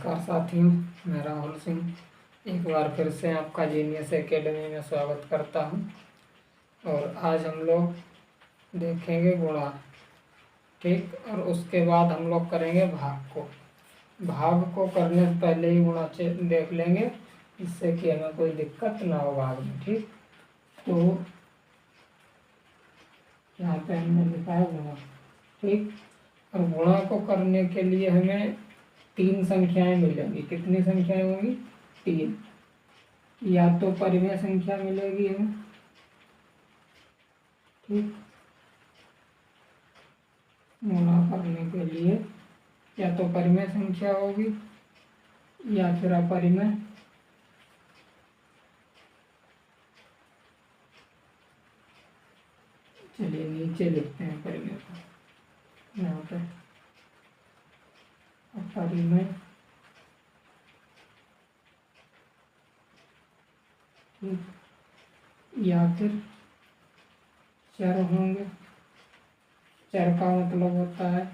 नमस्कार साथियों, मैं राहुल सिंह एक बार फिर से आपका जीनियस एकेडमी में स्वागत करता हूं। और आज हम लोग देखेंगे गुणा, ठीक। और उसके बाद हम लोग करेंगे भाग को करने से पहले ही गुणा देख लेंगे, जिससे कि हमें कोई दिक्कत ना हो भाग में, ठीक। तो यहाँ पे हमने लिखा है गुणा, ठीक। और गुणा को करने के लिए हमें 3 संख्याएं मिलेंगी। कितनी संख्याएं होंगी? 3। या तो परिमेय संख्या मिलेगी हमें, ठीक, गुणा करने के लिए या तो परिमेय संख्या होगी या फिर अपरिमेय। चलिए नीचे लिखते हैं परिमेय को, यहाँ पे अपरिमेय, या फिर चर होंगे। चर का मतलब होता है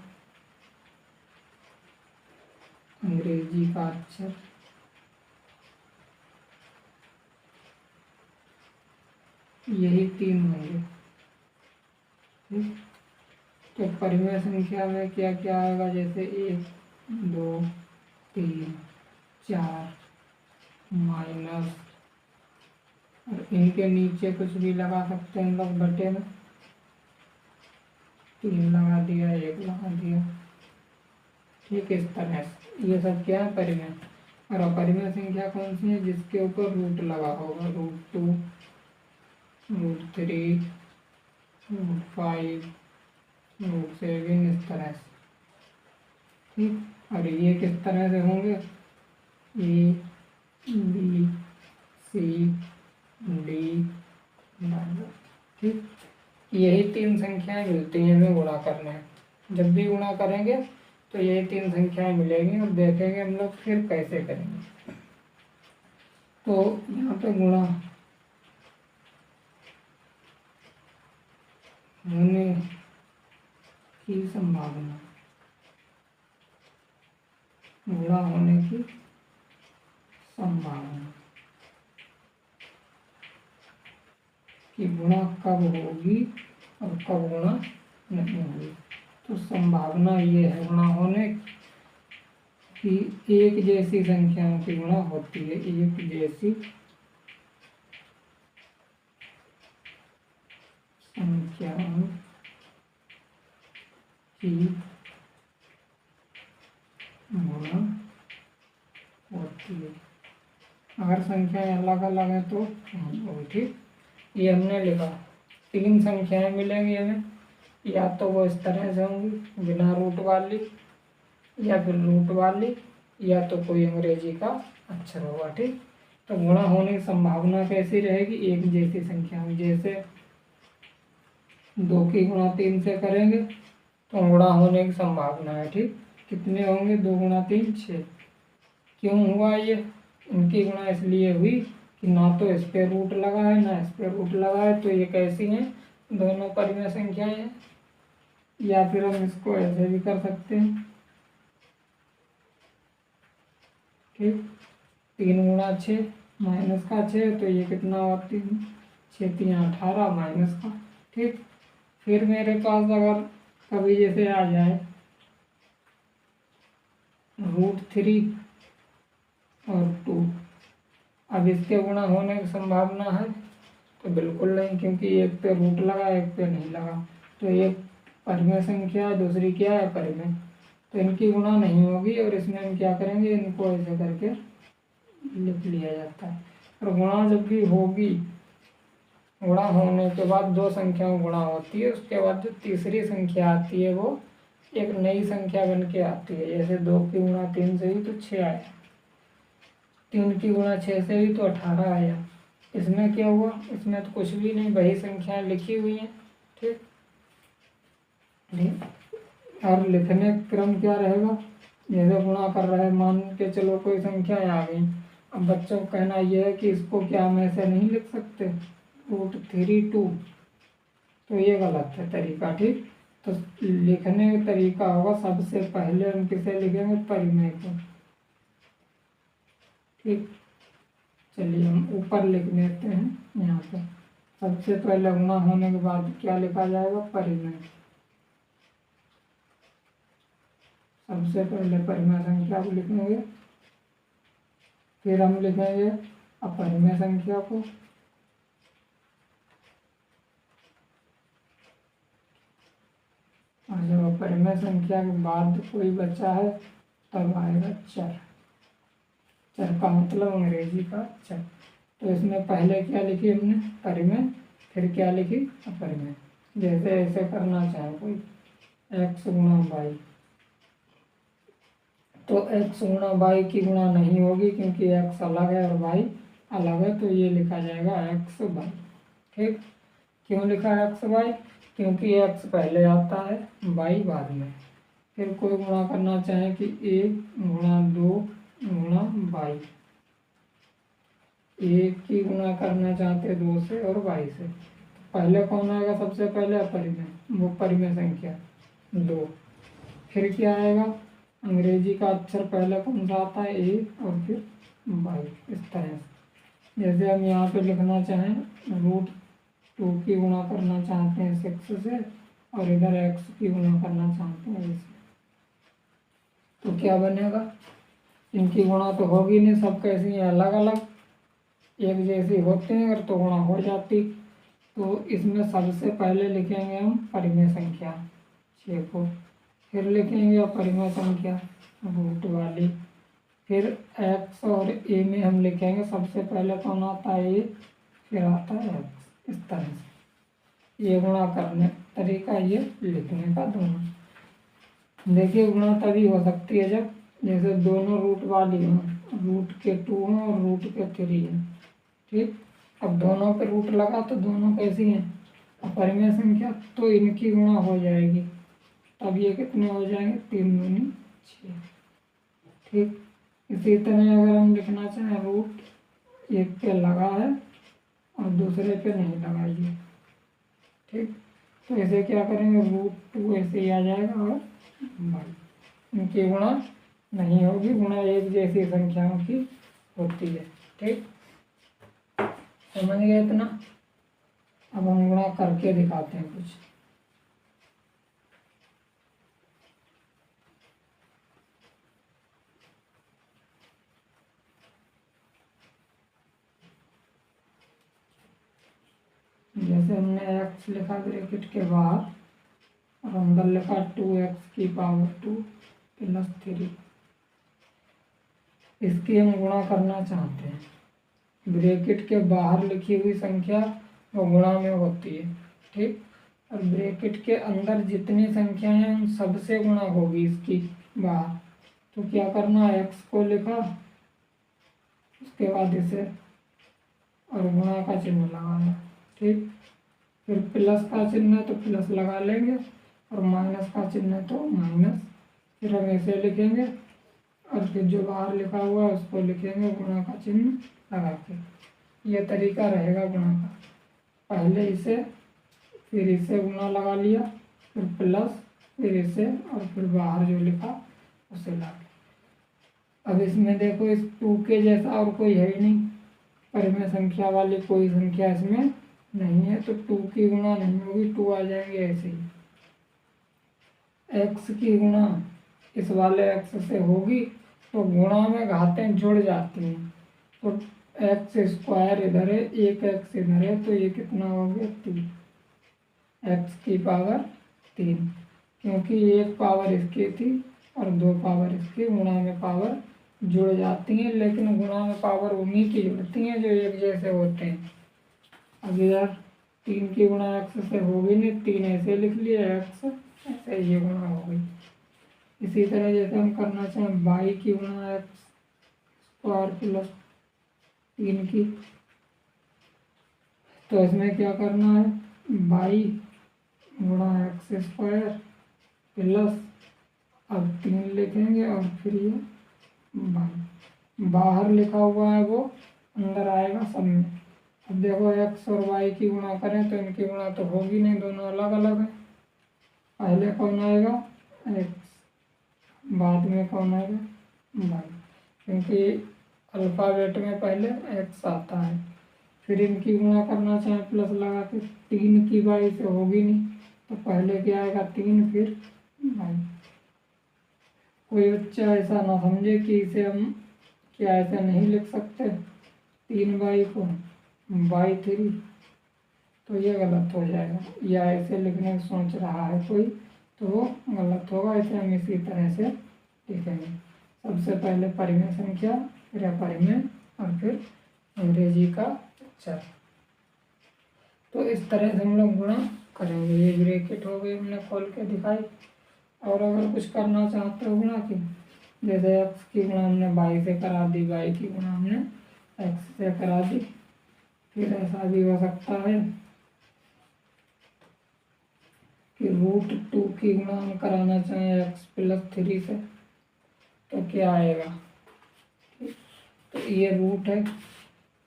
अंग्रेजी का अक्षर, यही 3 होंगे, ठीक। तो परिमेय संख्या में क्या क्या आएगा? जैसे 1 2 3 4 माइनस, और इनके नीचे कुछ भी लगा सकते हैं हम लोग बटे में। 3 लगा दिया, 1 लगा दिया, ठीक। इस तरह से ये सब क्या है? परिमेय। और अपरिमेय संख्या कौन सी है? जिसके ऊपर रूट लगा होगा, √2 √3 √5 √7, इस तरह से, ठीक। और ये किस तरह से होंगे? A B C D, ठीक। यही 3 संख्याएं मिलती हैं हमें गुणा करने में। जब भी गुणा करेंगे तो यही 3 संख्याएं मिलेंगी, और देखेंगे हम लोग फिर कैसे करेंगे। तो यहाँ पे गुणा होने की संभावना, गुणा होने की संभावना कि गुणा कब होगी और कब गुणा नहीं होगी। तो संभावना ये है गुणा होने की, एक जैसी संख्याओं की गुणा होती है, एक जैसी संख्याओं की गुणा होती है। अगर संख्याएं अलग अलग हैं तो ठीक। ये हमने लिखा 3 संख्याएं मिलेंगी हमें, या तो वो इस तरह से होंगी बिना रूट वाली, या फिर रूट वाली, या तो कोई अंग्रेजी का अक्षर होगा, ठीक। तो गुणा होने की संभावना कैसी रहेगी? एक जैसी संख्या में। जैसे 2 की गुणा 3 से करेंगे तो गुणा होने की संभावना है, ठीक। कितने होंगे? 2 गुणा 3 6। क्यों हुआ ये? इनकी गुणा इसलिए हुई कि ना तो इस पे रूट लगा है ना इस पे रूट लगा है, तो ये कैसी हैं? दोनों परिमेय संख्याएं हैं। या फिर हम इसको ऐसे भी कर सकते हैं, ठीक। 3 गुणा 6 माइनस का 6, तो ये कितना हुआ? 3 6 3 18 माइनस का, ठीक। फिर मेरे पास अगर कभी जैसे आ जाए √3 और 2, अब इसके गुणा होने की संभावना है? तो बिल्कुल नहीं, क्योंकि एक पे रूट लगा एक पे नहीं लगा। तो एक परिमेय संख्या है, दूसरी क्या है? परिमेय। तो इनकी गुणा नहीं होगी, और इसमें हम क्या करेंगे? इनको ऐसे करके लिख लिया जाता है। और गुणा जब भी होगी, गुणा होने के बाद 2 संख्याओं गुणा होती है, उसके बाद जो तीसरी संख्या आती है वो एक नई संख्या बन के आती है। जैसे 2 की गुणा 3 से हुई तो 6 आया, 3 की गुणा 6 से हुई तो 18 आया। इसमें क्या हुआ? इसमें तो कुछ भी नहीं, वही संख्याएं लिखी हुई हैं, ठीक। और लिखने का क्रम क्या रहेगा? जैसे गुणा कर रहे हैं, मान के चलो कोई संख्याएं आ गई, अब बच्चों का कहना यह है कि इसको क्या हम ऐसे नहीं लिख सकते √3 तो ये गलत है तरीका, ठीक। तो लिखने का तरीका होगा, सबसे पहले हम किसे लिखेंगे? परिमेय को, ठीक, चलिए हम ऊपर लिख देते हैं। यहाँ पे सबसे पहले गुणा होने के बाद क्या लिखा जाएगा, परिमेय। सबसे पहले परिमेय संख्या को लिखेंगे, फिर हम लिखेंगे अपरिमेय संख्या को, और जब अपरिमेय संख्या के बाद कोई बचा है तब आएगा चर। चर का मतलब अंग्रेजी का चर। तो इसमें पहले क्या लिखी हमने, परिमेय, फिर क्या लिखी, अपरिमेय। जैसे ऐसे करना चाहे कोई x गुणा वाई, तो x गुणा वाई की गुणा नहीं होगी क्योंकि x अलग है और y अलग है, तो ये लिखा जाएगा x वाई। ठीक, क्यों लिखा है x वाई, क्योंकि x पहले आता है, y बाद में। फिर कोई गुणा करना चाहे कि 1 गुणा 2 गुणा वाई, 1 की गुणा करना चाहते 2 से और y से, पहले कौन आएगा, सबसे पहले अपरिमेय, वो परिमेय संख्या 2। फिर क्या आएगा, अंग्रेजी का अक्षर पहले कौन सा आता है, a और फिर y, इस तरह से। जैसे हम यहाँ पे लिखना चाहें √2 की गुणा करना चाहते हैं 6 से, और इधर x की गुणा करना चाहते हैं इससे, तो क्या बनेगा, इनकी गुणा तो होगी नहीं, सब कैसी हैं, अलग अलग, एक जैसी होते हैं अगर तो गुणा हो जाती। तो इसमें सबसे पहले लिखेंगे हम परिमेय संख्या 6 को, फिर लिखेंगे अपरिमेय संख्या रूट वाली, फिर x और a में हम लिखेंगे सबसे पहले कौन आता है, a, फिर आता है x, इस तरह से। ये गुणा करने तरीका, ये लिखने का दोनों। देखिए गुणा तभी हो सकती है जब जैसे दोनों रूट वाली हों, रूट के 2 हों और रूट के 3 हैं। ठीक, अब दोनों पे रूट लगा तो दोनों कैसी हैं, अपरिमेय संख्या, तो इनकी गुणा हो जाएगी, तब ये कितने हो जाएंगे, 3 दूनी 6। ठीक, इसी तरह अगर हम लिखना चाहें रूट एक पे लगा है और दूसरे पे नहीं लगाइए। ठीक, तो ऐसे क्या करेंगे, √2 ऐसे ही आ जाएगा और भाई, इनकी गुणा नहीं होगी, गुणा एक जैसी संख्याओं की होती है। ठीक, समझ गए इतना। अब हम गुणा करके दिखाते हैं कुछ। जैसे हमने x लिखा ब्रैकेट के बाहर और अंदर लिखा 2x की पावर 2 प्लस 3, इसकी हम गुणा करना चाहते हैं। ब्रैकेट के बाहर लिखी हुई संख्या वो गुणा में होती है। ठीक, और ब्रैकेट के अंदर जितनी संख्या हैं उन सबसे गुणा होगी इसकी बाहर। तो क्या करना है, x को लिखा, उसके बाद इसे और गुणा का चिन्ह लगाना। ठीक, फिर प्लस का चिन्ह है तो प्लस लगा लेंगे और माइनस का चिन्ह है तो माइनस, फिर हम इसे लिखेंगे और फिर जो बाहर लिखा हुआ है उसको लिखेंगे गुणा का चिन्ह लगा के। ये तरीका रहेगा गुणा का, पहले इसे फिर इसे गुणा लगा लिया, फिर प्लस, फिर इसे और फिर बाहर जो लिखा उसे लगा। अब इसमें देखो, इस 2 के जैसा और कोई है ही नहीं, परिमेय संख्या वाली कोई संख्या इसमें नहीं है, तो 2 की गुणा नहीं होगी, 2 आ जाएंगे ऐसे ही। x की गुणा इस वाले x से होगी तो गुणा में घातें जुड़ जाती हैं, तो x² इधर है, एक x इधर है, तो ये कितना हो गया, 3, x की पावर 3, क्योंकि एक पावर इसकी थी और 2 पावर इसकी, गुणा में पावर जुड़ जाती हैं, लेकिन गुणा में पावर उन्हीं की जुड़ती हैं जो एक जैसे होते हैं। अब यार 3 की गुणा x से होगी नहीं, 3 ऐसे लिख लिए, x ऐसे ये गुणा हो गई। इसी तरह जैसे हम करना चाहें y की गुणा x² प्लस 3 की, तो इसमें क्या करना है, y गुणा x² प्लस, अब 3 लिखेंगे और फिर ये y, बाहर लिखा हुआ है वो अंदर आएगा सब में। अब देखो x और y की गुणा करें तो इनकी गुणा तो होगी नहीं, दोनों अलग अलग हैं। पहले कौन आएगा, x, बाद में कौन आएगा, y, क्योंकि अल्फ़ाबेट में पहले एक्स आता है। फिर इनकी गुणा करना चाहे प्लस लगा के, 3 की बाई से होगी नहीं, तो पहले क्या आएगा 3 फिर बाई। कोई बच्चा ऐसा ना समझे कि इसे हम क्या ऐसे नहीं लिख सकते 3 बाई को बाई 3, तो ये गलत हो जाएगा। या ऐसे लिखने की सोच रहा है कोई तो वो गलत होगा। इसे हम इसी तरह से लिखेंगे, सबसे पहले परिमेय संख्या, फिर अपरिमेय और फिर अंग्रेजी का अक्षर। तो इस तरह से हम लोग गुणा करेंगे। ये ब्रैकेट हो गई, हमने खोल के दिखाई। और अगर कुछ करना चाहते हो गुणा की, जैसे एक्स की गुणा हमने बाई से करा दी, बाई की गुणा हमने एक्स से करा दी। फिर ऐसा भी हो सकता है कि √2 की गुणा हम कराना चाहें एक्स प्लस 3 से, तो क्या आएगा, तो ये रूट है,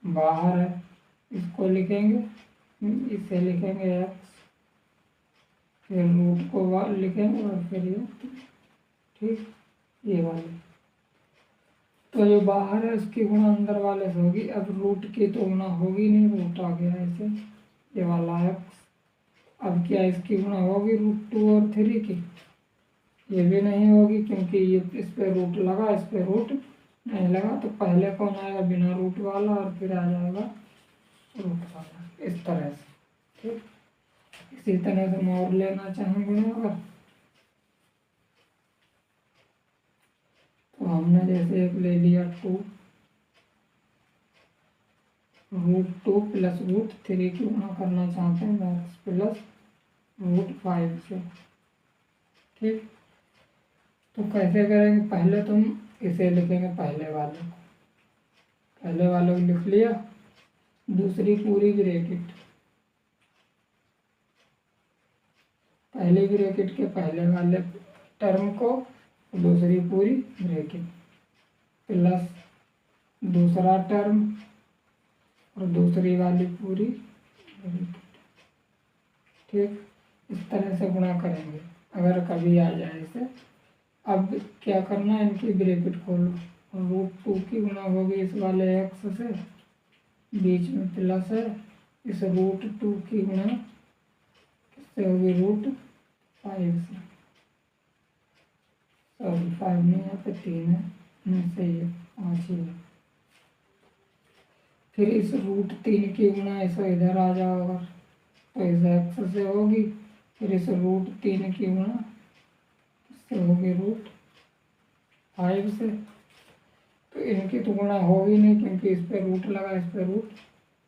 बाहर है, इसको लिखेंगे, इसे लिखेंगे एक्स, फिर रूट को बाहर लिखेंगे और फिर ये ठीक ये वाले। तो जो बाहर है उसकी गुणा अंदर वाले से होगी। अब रूट की तो गुणा होगी नहीं, रूट आ गया ऐसे, ये वाला एक्स। अब क्या इसकी गुणा होगी √2 और 3 की, ये भी नहीं होगी क्योंकि ये इस पे रूट लगा, इस पे रूट नहीं लगा। तो पहले कौन आएगा बिना रूट वाला और फिर आ जाएगा रूट वाला, इस तरह से। ठीक, इसी तरह से हम और लेना चाहेंगे अगर, तो हमने जैसे एक ले लिया 2, √2 प्लस √3 की गुणा करना चाहते हैं एक्स प्लस √5 से। ठीक, तो कैसे करेंगे, पहले तुम इसे लिखेंगे, पहले वाले को लिख लिया, दूसरी पूरी ब्रैकेट, पहले ब्रैकेट के पहले वाले टर्म को, दूसरी पूरी ब्रैकेट प्लस दूसरा टर्म और दूसरी वाली पूरी ब्रैकेट। ठीक, इस तरह से गुणा करेंगे अगर कभी आ जाए इसे। अब क्या करना है, इनकी ब्रैकेट खोलो, √2 की गुणा होगी इस वाले एक्स से, बीच में प्लस है, इस √2 की गुणा किससे होगी, √5 से। सॉरी 5 नहीं, यहाँ पे 3 है, नहीं सही है, 5 ही है। फिर इस √3 की गुणा ऐसा इधर आ जाओगा तो इस एक्स से होगी, फिर इस √3 की गुणा किससे होगी, √5 से। तो इनकी तो गुणा हो ही नहीं क्योंकि इस पे रूट लगा, इस पे रूट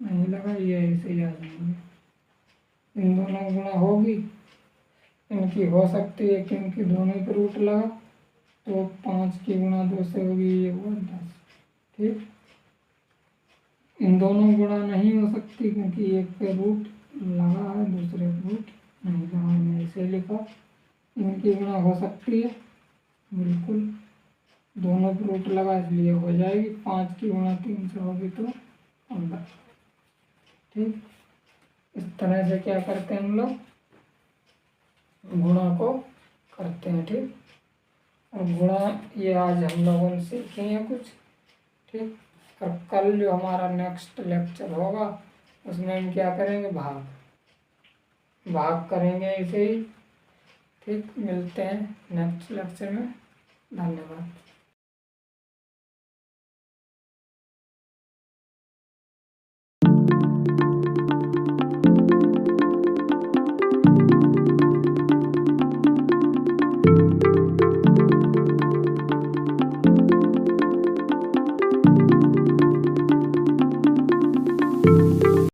नहीं लगा, ये ऐसे ही आ जाएंगे। इन दोनों गुणा होगी, इनकी हो सकती है क्योंकि दोनों पे रूट लगा, तो 5 की गुणा 2 से होगी, ये हुआ 10। ठीक, इन दोनों गुणा नहीं हो सकती क्योंकि एक पे रूट लगा है, दूसरे पे रूट नहीं लगा, मैंने ऐसे लिखा। इनकी गुणा हो सकती है बिल्कुल, दोनों पे रूट लगा इसलिए हो जाएगी। 5 की गुणा 3 से होगी तो 15। ठीक, इस तरह से क्या करते हैं हम लोग, गुणा को करते हैं। ठीक, और गुणा ये आज हम लोगों ने सीखे हैं कुछ। ठीक, और कल जो हमारा नेक्स्ट लेक्चर होगा उसमें हम क्या करेंगे, भाग करेंगे ऐसे ही। ठीक, मिलते हैं नेक्स्ट लेक्चर में, धन्यवाद।